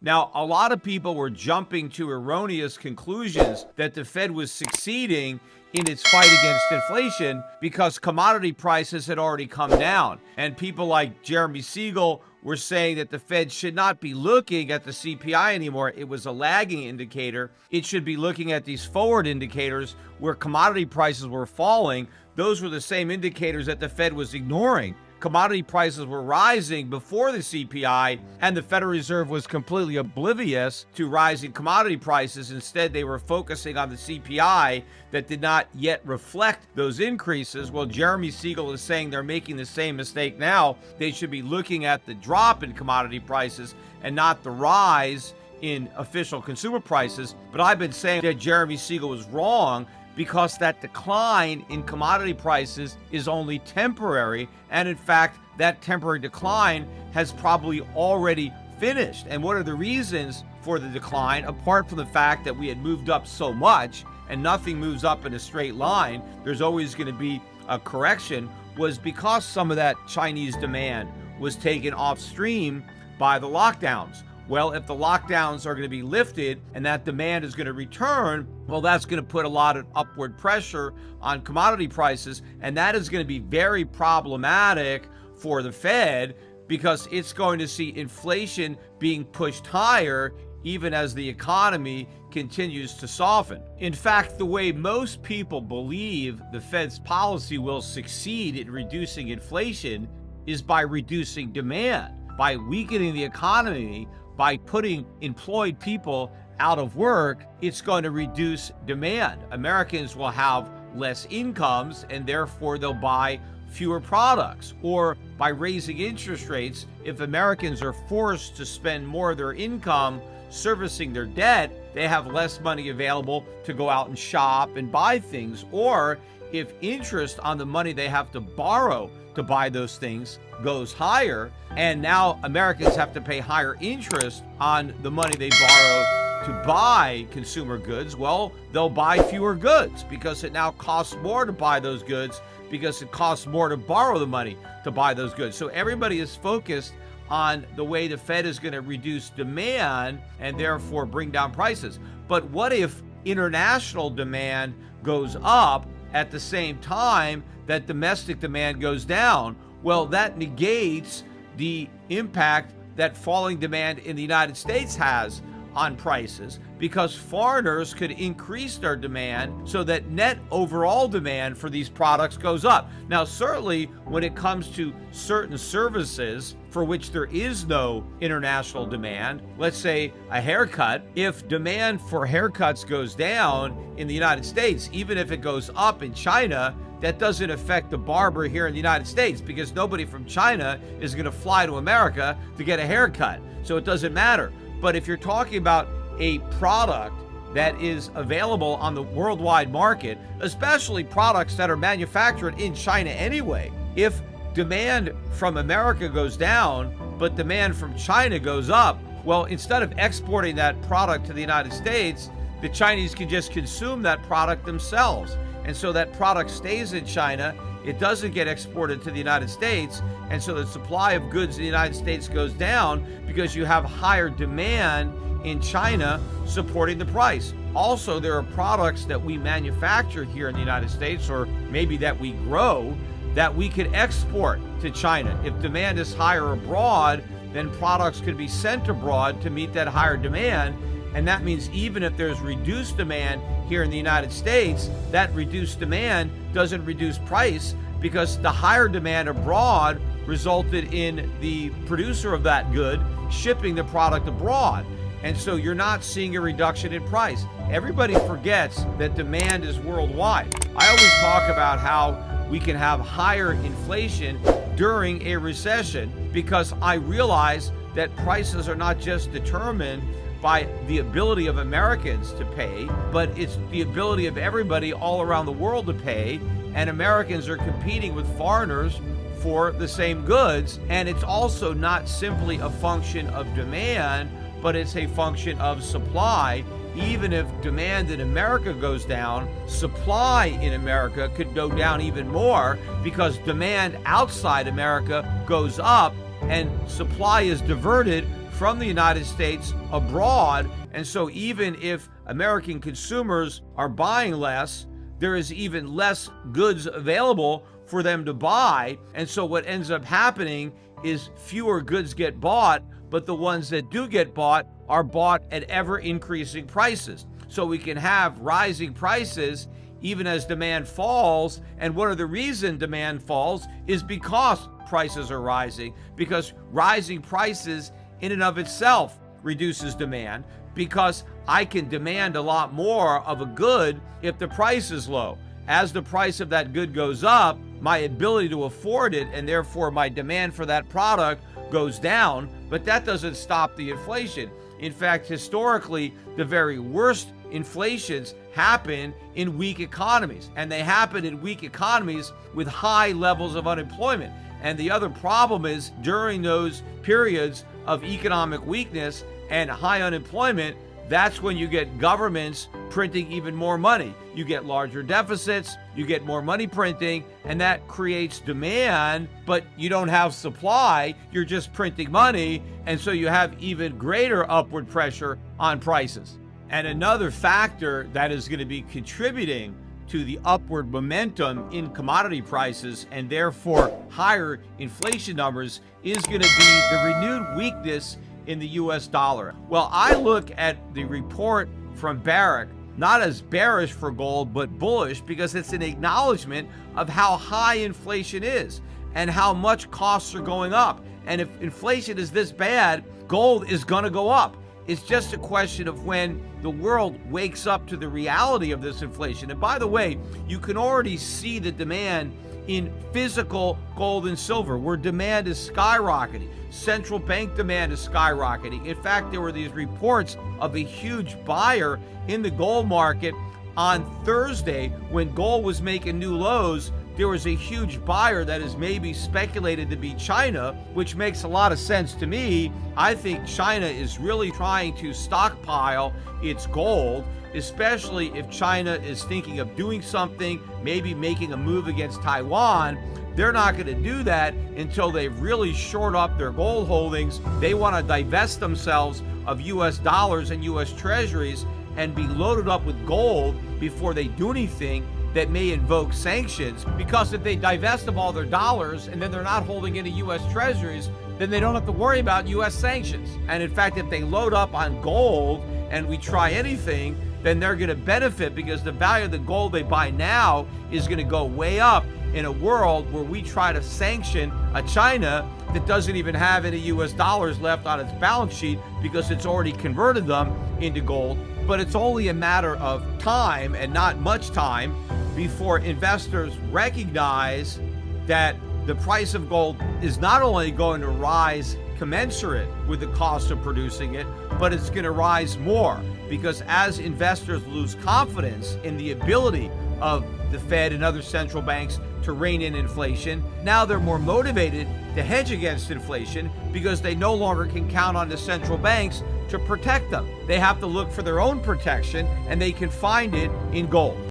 Now, a lot of people were jumping to erroneous conclusions that the Fed was succeeding in its fight against inflation because commodity prices had already come down. And people like Jeremy Siegel were saying that the Fed should not be looking at the CPI anymore. It was a lagging indicator. It should be looking at these forward indicators where commodity prices were falling. Those were the same indicators that the Fed was ignoring. Commodity prices were rising before the CPI, and the Federal Reserve was completely oblivious to rising commodity prices. Instead, they were focusing on the CPI that did not yet reflect those increases. Well, Jeremy Siegel is saying they're making the same mistake now. They should be looking at the drop in commodity prices and not the rise in official consumer prices. But I've been saying that Jeremy Siegel was wrong, because that decline in commodity prices is only temporary. And in fact, that temporary decline has probably already finished. And what are the reasons for the decline, apart from the fact that we had moved up so much and nothing moves up in a straight line, there's always going to be a correction, was because some of that Chinese demand was taken off stream by the lockdowns. Well, if the lockdowns are going to be lifted and that demand is going to return, well, that's going to put a lot of upward pressure on commodity prices. And that is going to be very problematic for the Fed because it's going to see inflation being pushed higher even as the economy continues to soften. In fact, the way most people believe the Fed's policy will succeed in reducing inflation is by reducing demand, by weakening the economy. By putting employed people out of work, it's going to reduce demand. Americans will have less incomes and therefore they'll buy fewer products. Or by raising interest rates, if Americans are forced to spend more of their income servicing their debt, they have less money available to go out and shop and buy things. Or if interest on the money they have to borrow to buy those things goes higher, and now Americans have to pay higher interest on the money they borrow to buy consumer goods, well, they'll buy fewer goods because it now costs more to buy those goods because it costs more to borrow the money to buy those goods. So everybody is focused on the way the Fed is going to reduce demand and therefore bring down prices. But what if international demand goes up at the same time that domestic demand goes down? Well, that negates the impact that falling demand in the United States has on prices, because foreigners could increase their demand so that net overall demand for these products goes up. Now, certainly when it comes to certain services for which there is no international demand, let's say a haircut, if demand for haircuts goes down in the United States, even if it goes up in China, that doesn't affect the barber here in the United States because nobody from China is going to fly to America to get a haircut. So it doesn't matter. But if you're talking about a product that is available on the worldwide market, especially products that are manufactured in China anyway, if demand from America goes down, but demand from China goes up, well, instead of exporting that product to the United States, the Chinese can just consume that product themselves. And so that product stays in China. It doesn't get exported to the United States. And so the supply of goods in the United States goes down because you have higher demand in China supporting the price. Also, there are products that we manufacture here in the United States, or maybe that we grow, that we could export to China. If demand is higher abroad, then products could be sent abroad to meet that higher demand. And that means even if there's reduced demand here in the United States, that reduced demand doesn't reduce price because the higher demand abroad resulted in the producer of that good shipping the product abroad. And so you're not seeing a reduction in price. Everybody forgets that demand is worldwide. I always talk about how we can have higher inflation during a recession because I realize that prices are not just determined by the ability of Americans to pay, but it's the ability of everybody all around the world to pay. And Americans are competing with foreigners for the same goods. And it's also not simply a function of demand, but it's a function of supply. Even if demand in America goes down, supply in America could go down even more because demand outside America goes up and supply is diverted from the United States abroad. And so even if American consumers are buying less, there is even less goods available for them to buy. And so what ends up happening is fewer goods get bought, but the ones that do get bought are bought at ever increasing prices. So we can have rising prices even as demand falls. And one of the reasons demand falls is because prices are rising, because rising prices in and of itself reduces demand, because I can demand a lot more of a good if the price is low. As the price of that good goes up, my ability to afford it, and therefore my demand for that product, goes down. But that doesn't stop the inflation. In fact, historically, the very worst inflations happen in weak economies, and they happen in weak economies with high levels of unemployment. And the other problem is during those periods of economic weakness and high unemployment, that's when you get governments printing even more money. You get larger deficits, you get more money printing, and that creates demand, but you don't have supply, you're just printing money, and so you have even greater upward pressure on prices. And another factor that is going to be contributing to the upward momentum in commodity prices and therefore higher inflation numbers is going to be the renewed weakness in the US dollar. Well, I look at the report from Barrick not as bearish for gold, but bullish, because it's an acknowledgement of how high inflation is and how much costs are going up. And if inflation is this bad, gold is going to go up. It's just a question of when the world wakes up to the reality of this inflation. And by the way, you can already see the demand in physical gold and silver, where demand is skyrocketing. Central bank demand is skyrocketing. In fact, there were these reports of a huge buyer in the gold market on Thursday when gold was making new lows. There was a huge buyer that is maybe speculated to be China, which makes a lot of sense to me. I think China is really trying to stockpile its gold, especially if China is thinking of doing something, maybe making a move against Taiwan. They're not going to do that until they've really shored up their gold holdings. They want to divest themselves of US dollars and US treasuries and be loaded up with gold before they do anything that may invoke sanctions. Because if they divest of all their dollars and then they're not holding any US treasuries, then they don't have to worry about US sanctions. And in fact, if they load up on gold and we try anything, then they're going to benefit, because the value of the gold they buy now is going to go way up in a world where we try to sanction a China that doesn't even have any US dollars left on its balance sheet because it's already converted them into gold. But it's only a matter of time, and not much time, before investors recognize that the price of gold is not only going to rise commensurate with the cost of producing it, but it's going to rise more, because as investors lose confidence in the ability of the Fed and other central banks to rein in inflation, now they're more motivated to hedge against inflation because they no longer can count on the central banks to protect them. They have to look for their own protection, and they can find it in gold.